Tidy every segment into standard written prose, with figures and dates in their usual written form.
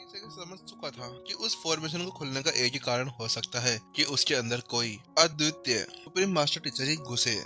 से समझ चुका था कि उस फॉर्मेशन को खुलने का एक ही कारण हो सकता है कि उसके अंदर कोई अद्वितीय सुप्रीम मास्टर टीचर ही घुसे।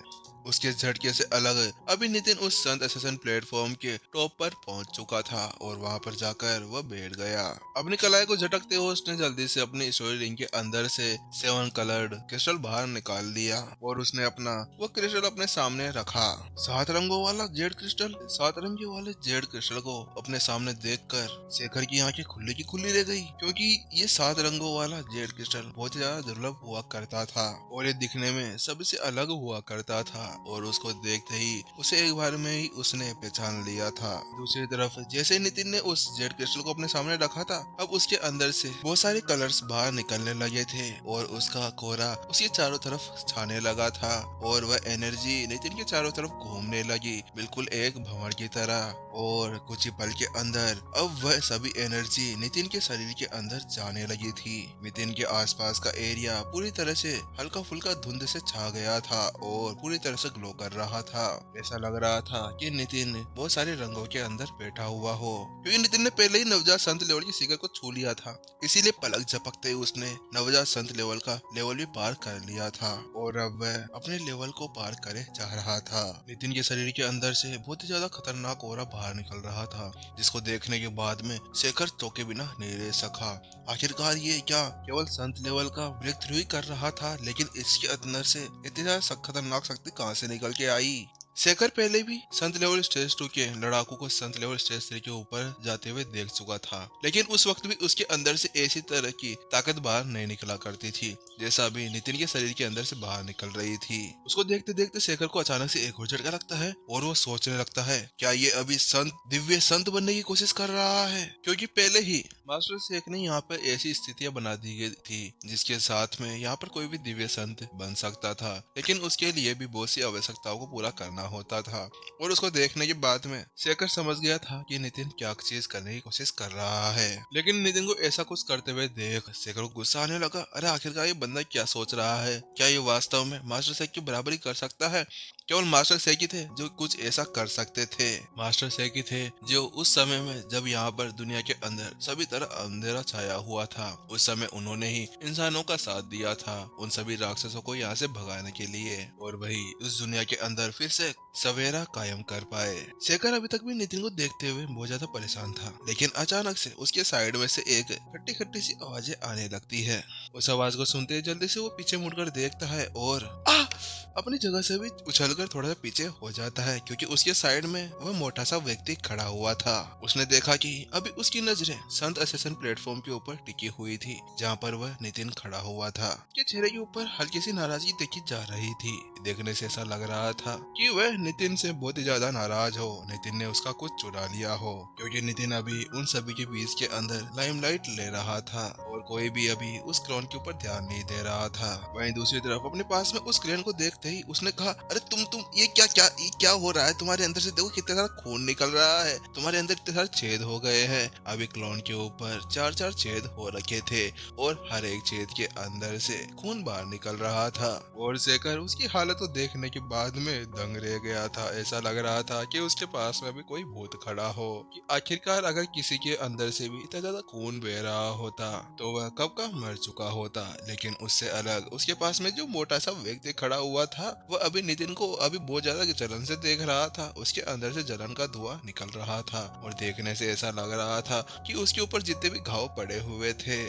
उसके झटके से अलग अभी नितिन उस संत एसेसन प्लेटफॉर्म के टॉप पर पहुंच चुका था और वहां पर जाकर वह बैठ गया। अपनी कलाई को झटकते हुए उसने जल्दी से अपनी स्टोरी रिंग के अंदर से 7 कलर्ड क्रिस्टल बाहर निकाल लिया और उसने अपना वो क्रिस्टल अपने सामने रखा। 7 रंगों वाला जेड क्रिस्टल। 7 रंगे वाले जेड क्रिस्टल को अपने सामने देखकर शेखर की आंखें खुली की खुली रह गई, क्योंकि ये 7 रंगों वाला जेड क्रिस्टल बहुत ही ज्यादा दुर्लभ हुआ करता था और ये दिखने में सबसे अलग हुआ करता था और उसको देखते ही उसे एक बार में ही उसने पहचान लिया था। दूसरी तरफ जैसे नितिन ने उस जेड क्रिस्टल को अपने सामने रखा था, अब उसके अंदर से बहुत सारे कलर्स बाहर निकलने लगे थे और उसका कोहरा उसके चारों तरफ छाने लगा था और वह एनर्जी नितिन के चारों तरफ घूमने लगी, बिल्कुल एक भंवर की तरह। और कुछ ही पल के अंदर अब वह सभी एनर्जी नितिन के शरीर के अंदर जाने लगी थी। नितिन के आसपास का एरिया पूरी तरह से हल्का फुल्का धुंध से छा गया था और पूरी तरह से ग्लो कर रहा था। ऐसा लग रहा था कि नितिन बहुत सारे रंगों के अंदर बैठा हुआ हो, क्योंकि नितिन ने पहले ही नवजात संत लेवल की शिखर को छू लिया था। इसीलिए पलक झपकते ही उसने नवजात संत लेवल का लेवल भी पार कर लिया था और अब वह अपने लेवल को पार करे जा रहा था। नितिन के शरीर के अंदर से बहुत ही ज्यादा खतरनाक ऑरा बाहर निकल रहा था, जिसको देखने के बाद में शेखर चौंके बिना नहीं रह सका। आखिरकार ये क्या केवल संत लेवल का ब्रेक थ्रू ही कर रहा था, लेकिन इसके अंदर से इतनी ज्यादा खतरनाक शक्ति कहां से निकल के आई। शेखर पहले भी संत लेवल स्टेज 2 के लड़ाकू को संत लेवल स्टेज 3 के ऊपर जाते हुए देख चुका था, लेकिन उस वक्त भी उसके अंदर से ऐसी तरह की ताकत बाहर नहीं निकला करती थी जैसा अभी नितिन के शरीर के अंदर से बाहर निकल रही थी। उसको देखते देखते शेखर को अचानक से एक और झटका लगता है और वो सोचने लगता है, क्या ये अभी संत दिव्य संत बनने की कोशिश कर रहा है? क्योंकि पहले ही मास्टर शेख ने यहाँ पर ऐसी स्थितियां बना दी गई थी जिसके साथ में यहाँ पर कोई भी दिव्य संत बन सकता था, लेकिन उसके लिए भी बहुत सी आवश्यकताओं को पूरा करना होता था। और उसको देखने के बाद में शेखर समझ गया था कि नितिन क्या चीज करने की कोशिश कर रहा है, लेकिन नितिन को ऐसा कुछ करते हुए देख शेखर को गुस्सा आने लगा। अरे आखिरकार ये बंदा क्या सोच रहा है? क्या ये वास्तव में मास्टर शेख की बराबरी कर सकता है? केवल मास्टर शेख ही थे जो कुछ ऐसा कर सकते थे। मास्टर शेख ही थे जो उस समय में जब यहाँ पर दुनिया के अंदर सभी तरह अंधेरा छाया हुआ था, उस समय उन्होंने ही इंसानों का साथ दिया था उन सभी राक्षसों को यहाँ से भगाने के लिए, और वही उस दुनिया के अंदर फिर से सवेरा कायम कर पाए। शेखर अभी तक भी नितिन को देखते हुए बहुत ज्यादा परेशान था, लेकिन अचानक से उसके साइड में से एक खट्टी खट्टी सी आवाजें आने लगती है। उस आवाज को सुनते ही जल्दी से वो पीछे मुड़कर देखता है और अपनी जगह से भी उछलकर थोड़ा सा पीछे हो जाता है, क्योंकि उसके साइड में वह मोटा सा व्यक्ति खड़ा हुआ था। उसने देखा कि अभी उसकी नजरें संत एसेसन प्लेटफॉर्म के ऊपर टिकी हुई थी, जहाँ पर वह नितिन खड़ा हुआ था। के चेहरे के ऊपर हल्की सी नाराजगी देखी जा रही थी। देखने से ऐसा लग रहा था कि वह नितिन से बहुत ही ज्यादा नाराज हो, नितिन ने उसका कुछ चुरा लिया हो, क्योंकि नितिन अभी उन सभी के बीच के अंदर लाइमलाइट ले रहा था और कोई भी अभी उस क्लोन के ऊपर ध्यान नहीं दे रहा था। वहीं दूसरी तरफ अपने पास में उस क्लोन को देखते ही उसने कहा, अरे तुम ये क्या हो रहा है? तुम्हारे अंदर से देखो कितना सारा खून निकल रहा है, तुम्हारे अंदर इतने सारे छेद हो गए हैं। अभी क्लोन के ऊपर 4-4 छेद हो रखे थे और हर एक छेद के अंदर से खून बाहर निकल रहा था। और शेखर उसकी हालत को देखने के बाद में दंग रह गया था। ऐसा लग रहा था कि उसके पास में भी कोई भूत खड़ा हो, कि आखिरकार अगर किसी के अंदर से भी इतना ज्यादा खून बह रहा होता तो वह कब का मर चुका होता। लेकिन उससे अलग उसके पास में जो मोटा सा व्यक्ति खड़ा हुआ था, वह अभी नितिन को अभी बहुत ज्यादा जलन से देख रहा था। उसके अंदर से जलन का धुआं निकल रहा था और देखने से ऐसा लग रहा था कि उसके ऊपर जितने भी घाव पड़े हुए थे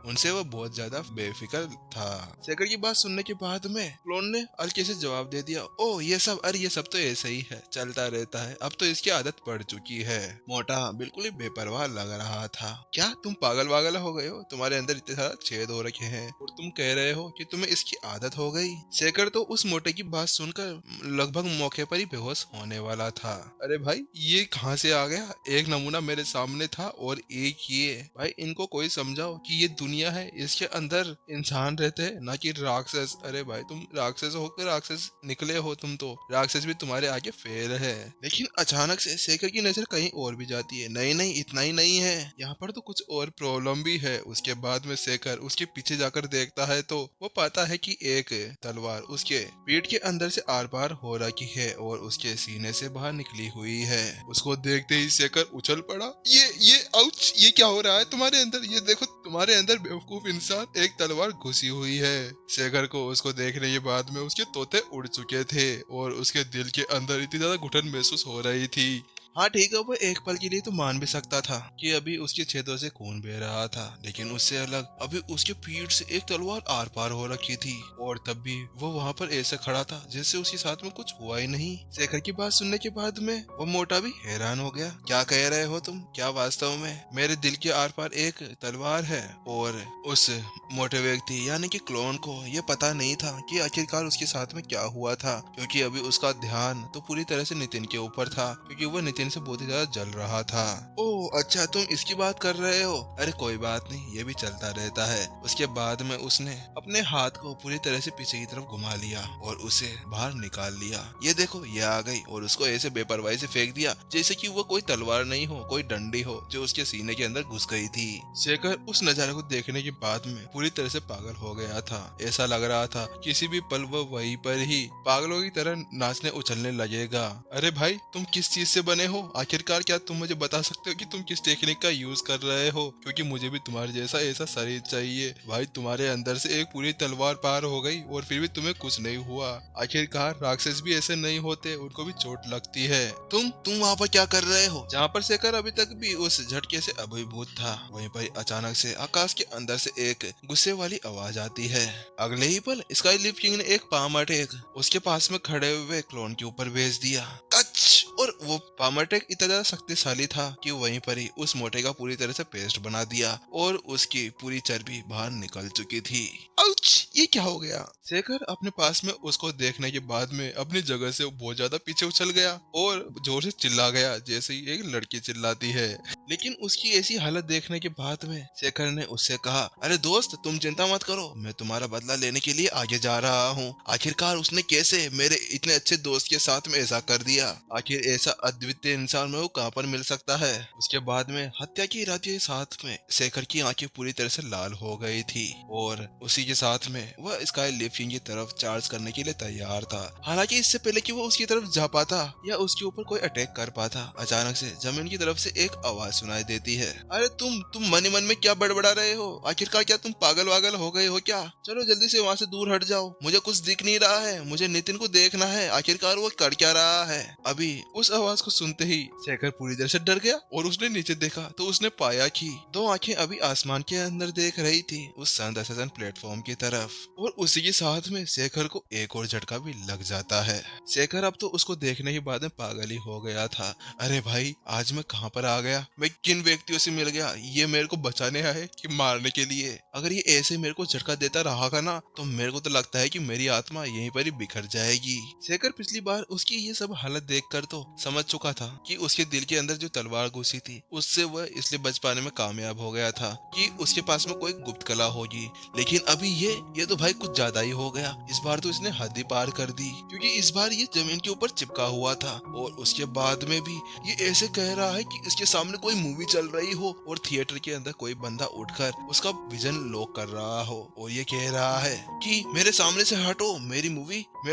उनसे वह बहुत ज्यादा बेफिक्र था। शेखर की बात सुनने के बाद में क्लोन ने हल्के से जवाब दे दिया, ओ ये सब तो ऐसा ही है, चलता रहता है, अब तो इसकी आदत पड़ चुकी है। मोटा बिल्कुल ही बेपरवाह लग रहा था। क्या तुम पागल वागल हो गए हो? तुम्हारे अंदर इतने सारे छेद हो रखे हैं और तुम कह रहे हो कि तुम्हें इसकी आदत हो गई? शेखर तो उस मोटे की बात सुनकर लगभग मौके पर ही बेहोश होने वाला था। अरे भाई ये कहाँ से आ गया? एक नमूना मेरे सामने था और एक ये। भाई इनको कोई समझाओ कि ये दुनिया है, इसके अंदर इंसान रहते हैं ना कि राक्षस। अरे भाई तुम राक्षस होकर राक्षस निकले हो, तुम तो राक्षस भी तुम्हारे आगे फेल है। लेकिन अचानक से शेखर की नजर कहीं और भी जाती है। नहीं नहीं, इतना ही नहीं है, यहाँ पर तो कुछ और प्रॉब्लम भी है। उसके बाद में शेखर उसके पीछे जाकर देखता है तो वो पाता है कि एक तलवार उसके पीठ के अंदर से आर पार हो रखी है और उसके सीने से बाहर निकली हुई है। उसको देखते ही शेखर उछल पड़ा। ये आउच, ये क्या हो रहा है तुम्हारे अंदर? ये देखो तुम्हारे अंदर बेवकूफ इंसान, एक तलवार घुसी हुई है। शेखर को उसको देखने के बाद में उसके तोते उड़ चुके थे और उसके दिल के अंदर इतनी ज्यादा घुटन महसूस हो रही थी। हाँ ठीक है, वो एक पल के लिए तो मान भी सकता था कि अभी उसके छेदों से खून बह रहा था, लेकिन उससे अलग अभी उसके पीठ से एक तलवार आर पार हो रखी थी और तब भी वो वहाँ पर ऐसे खड़ा था जैसे उसके साथ में कुछ हुआ ही नहीं। शेखर की बात सुनने के बाद में वो मोटा भी हैरान हो गया। क्या कह रहे हो तुम? क्या वास्तव में मेरे दिल के आर पार एक तलवार है? और उस मोटे व्यक्ति यानी कि क्लोन को ये पता नहीं था कि आखिरकार उसके साथ में क्या हुआ था, क्योंकि अभी उसका ध्यान तो पूरी तरह से नितिन के ऊपर था, क्योंकि वो नितिन से बहुत ही ज्यादा जल रहा था। ओह अच्छा, तुम इसकी बात कर रहे हो? अरे कोई बात नहीं, ये भी चलता रहता है। उसके बाद में उसने अपने हाथ को पूरी तरह से पीछे की तरफ घुमा लिया और उसे बाहर निकाल लिया। ये देखो ये आ गई और उसको ऐसे बेपरवाही से फेंक दिया जैसे कि वो कोई तलवार नहीं हो, कोई डंडी हो जो उसके सीने के अंदर घुस गई थी। शेखर उस नजारे को देखने के बाद में पूरी तरह से पागल हो गया था। ऐसा लग रहा था किसी भी पल वो वहीं पर ही पागलों की तरह नाचने उछलने लगेगा। अरे भाई तुम किस चीज से बने हो? आखिरकार क्या तुम मुझे बता सकते हो कि तुम किस टेक्निक का यूज कर रहे हो? क्योंकि मुझे भी तुम्हारे जैसा ऐसा शरीर चाहिए। भाई तुम्हारे अंदर से एक पूरी तलवार पार हो गई और फिर भी तुम्हें कुछ नहीं हुआ। आखिरकार राक्षस भी ऐसे नहीं होते, उनको भी चोट लगती है। तुम वहाँ पर क्या कर रहे हो? जहाँ पर शेखर अभी तक भी उस झटके से अभिभूत था, वहीं पर अचानक से आकाश के अंदर से एक गुस्से वाली आवाज आती है। अगले ही पल स्काई लिप किंग ने एक पाम अटैक उसके पास में खड़े हुए क्लोन के ऊपर भेज दिया। कच! और वो पाम अटैक इतना ज्यादा शक्तिशाली था कि वहीं पर ही उस मोटे का पूरी तरह से पेस्ट बना दिया और उसकी पूरी चर्बी बाहर निकल चुकी थी। आउच! ये क्या हो गया? शेखर अपने पास में उसको देखने के बाद में अपनी जगह से बहुत ज्यादा पीछे उछल गया और जोर से चिल्ला गया जैसे ही एक लड़की चिल्लाती है। लेकिन उसकी ऐसी हालत देखने के बाद में शेखर ने उससे कहा, अरे दोस्त तुम चिंता मत करो, मैं तुम्हारा बदला लेने के लिए आगे जा रहा हूँ। आखिरकार उसने कैसे मेरे इतने अच्छे दोस्त के साथ में ऐसा कर दिया? आखिर ऐसा अद्वितीय इंसान में वो कहाँ पर मिल सकता है? उसके बाद में हत्या के इरादे के साथ में शेखर की आंखें पूरी तरह से लाल हो गई थी और उसी के साथ में वह स्काई लिप किंग की तरफ चार्ज करने के लिए तैयार था। हालांकि इससे पहले कि वो उसकी तरफ जा पाता या उसके ऊपर कोई अटैक कर पाता, अचानक से जमीन की तरफ से एक आवाज सुनाई देती है। अरे तुम मन ही मन में क्या बड़बड़ा रहे हो? आखिरकार क्या तुम पागल वागल हो गए हो क्या? चलो जल्दी से वहाँ से दूर हट जाओ, मुझे कुछ दिख नहीं रहा है, मुझे नितिन को देखना है, आखिरकार वो कर क्या रहा है। अभी उस आवाज को सुनते ही शेखर पूरी तरह से डर गया और उसने नीचे देखा तो उसने पाया कि दो आंखें अभी आसमान के अंदर देख रही थी उस संदर्शन प्लेटफॉर्म की तरफ, और उसी के साथ में शेखर को एक और झटका भी लग जाता है। शेखर अब तो उसको देखने के बाद में पागल ही हो गया था। अरे भाई आज मैं कहाँ पर आ गया? मैं किन व्यक्तियों से मिल गया? ये मेरे को बचाने आए कि मारने के लिए? अगर ये ऐसे मेरे को झटका देता रहा ना तो मेरे को तो लगता है कि मेरी आत्मा यहीं पर ही बिखर जाएगी। शेखर पिछली बार उसकी ये सब हालत देखकर तो समझ चुका था कि उसके दिल के अंदर जो तलवार घुसी थी उससे वह इसलिए बच पाने में कामयाब हो गया था कि उसके पास में कोई गुप्त कला होगी। लेकिन अभी ये तो भाई कुछ ज्यादा ही हो गया। इस बार तो इसने हद ही पार कर दी, क्योंकि इस बार ये जमीन के ऊपर चिपका हुआ था और उसके बाद में भी ये ऐसे कह रहा है कि इसके सामने कोई मूवी चल रही हो और थिएटर के अंदर कोई बंदा उठकर उसका विजन लॉक कर रहा हो और ये कह रहा है कि मेरे सामने से हटो, मेरे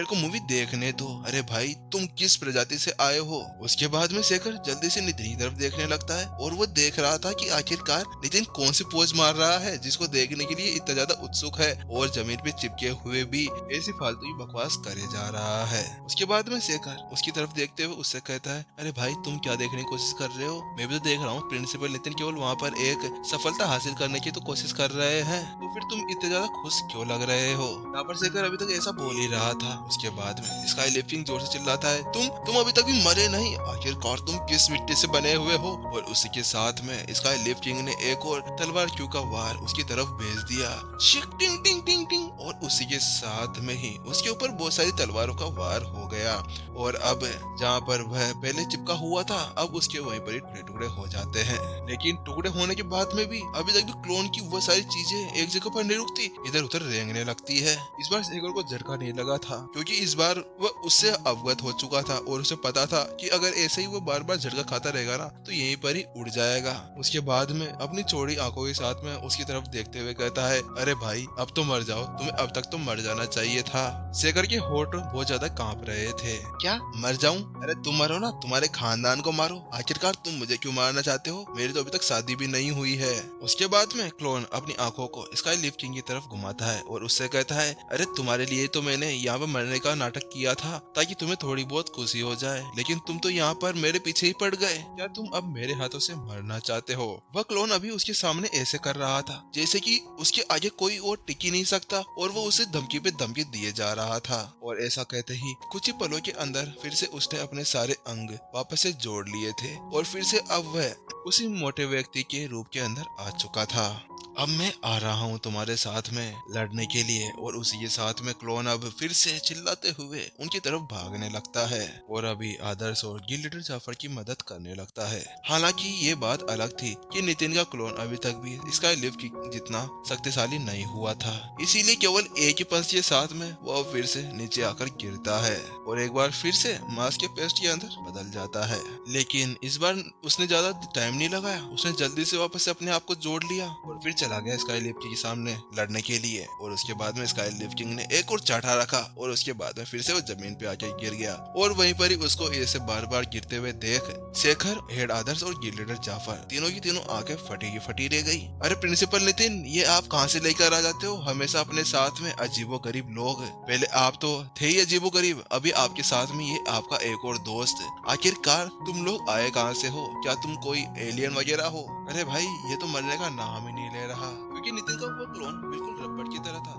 को मूवी देखने दो। अरे भाई तुम किस प्रजाति से आए हो? उसके बाद में शेखर जल्दी से नितिन की तरफ देखने लगता है और वो देख रहा था कि आखिरकार नितिन कौन सी पोज मार रहा है जिसको देखने के लिए इतना ज्यादा उत्सुक है और जमीन पे चिपके हुए भी ऐसी फालतू की बकवास करे जा रहा है। उसके बाद में शेखर उसकी तरफ देखते हुए उससे कहता है, अरे भाई तुम क्या देखने की कोशिश कर रहे हो? मैं भी तो देख रहा हूँ प्रिंसिपल नितिन केवल वहाँ पर एक सफलता हासिल करने की तो कोशिश कर रहे हैं, तो फिर तुम इतने ज्यादा खुश क्यों लग रहे हो? यहाँ पर शेखर अभी तक ऐसा बोल ही रहा था। उसके बाद में स्काई लिप किंग जोर से चिल्लाता है, तुम अभी तक भी मरे नहीं, आखिरकार तुम किस मिट्टी से बने हुए हो। और उसी के साथ में स्काई लिफ्ट किंग ने एक और तलवार क्यू का वार उसकी तरफ भेज दिया। शिक टिंग टिंग टिंग टिंग, और उसी के साथ में ही उसके ऊपर बहुत सारी तलवारों का वार हो गया। और अब जहाँ पर वह पहले चिपका हुआ था, अब उसके वहीं पर ही टुकड़े टुकड़े हो जाते हैं। लेकिन टुकड़े होने के बाद में भी अभी तक भी क्लोन की वो सारी चीजें एक जगह पर नहीं रुकती, इधर उधर रेंगने लगती है। इस बार सेगोर को झटका नहीं लगा था, क्योंकि इस बार वह उससे अवगत हो चुका था और उसे पता था कि अगर ऐसे ही वो बार बार झटका खाता रहेगा ना तो यहीं पर ही उड़ जाएगा। उसके बाद में अपनी चौड़ी आंखों के साथ में उसकी तरफ देखते हुए कहता है, अरे भाई अब तो मर जाओ, तुम्हें अब तक तो मर जाना चाहिए था। सेगर के होठ बहुत ज्यादा कांप रहे थे। क्या मर जाऊं? अरे तुम मरो ना, तुम्हारे खानदान को मारो, आखिरकार तुम मुझे क्यों मारना चाहते हो? मेरी तो अभी तक शादी भी नहीं हुई है। उसके बाद में क्लोन अपनी आंखों को स्काई लिफ्ट किंग की तरफ घुमाता है और उससे कहता है, अरे तुम्हारे लिए तो मैंने यहाँ पर मरने का नाटक किया था ताकि तुम्हें थोड़ी बहुत खुशी हो जाए, लेकिन तुम तो यहाँ पर मेरे पीछे ही पड़ गए। क्या तुम अब मेरे हाथों से मरना चाहते हो? वह क्लोन अभी उसके सामने ऐसे कर रहा था जैसे कि उसके आगे कोई और टिक ही नहीं सकता और वो उसे धमकी पे धमकी दिए जा रहा था। और ऐसा कहते ही कुछ ही पलों के अंदर फिर से उसने अपने सारे अंग वापस से जोड़ लिए थे और फिर से अब वह उसी मोटे व्यक्ति के रूप के अंदर आ चुका था। अब मैं आ रहा हूँ तुम्हारे साथ में लड़ने के लिए। और उसी के साथ में क्लोन अब फिर से चिल्लाते हुए उनकी तरफ भागने लगता है और अभी आदर्श और गिल जाफर की मदद करने लगता है। हालांकि ये बात अलग थी कि नितिन का क्लोन अभी तक भी स्काई लिफ्ट जितना शक्तिशाली नहीं हुआ था, इसीलिए केवल एक ही पंच के साथ में वो फिर से नीचे आकर गिरता है और एक बार फिर से मास्क के पेस्ट के अंदर बदल जाता है। लेकिन इस बार उसने ज्यादा टाइम नहीं लगाया, उसने जल्दी से वापस से अपने आप को जोड़ लिया और फिर चला गया स्काई लिफ्ट के सामने लड़ने के लिए। और उसके बाद में स्काई लिफ्ट किंग ने एक और चाटा रखा और उसके बाद में फिर से वो जमीन पे आके गिर गया और वहीं पर ही उसको ऐसे बार बार गिरते हुए देख शेखर, हेड आदर्श और गिल लीडर जाफर तीनों की तीनों आंखें फटी की फटी रह गई। अरे प्रिंसिपल नितिन, ये आप कहाँ से लेकर आ जाते हो हमेशा अपने साथ में अजीबो गरीब लोग? पहले आप तो थे ही अजीबो गरीब, अभी आपके साथ में ये आपका एक और दोस्त। आखिरकार तुम लोग आए कहाँ से हो? क्या तुम कोई एलियन वगैरह हो? अरे भाई ये तो मरने का नाम ही नहीं ले रहा, क्योंकि नितिन का वो क्लोन बिल्कुल रबड़ की तरह था।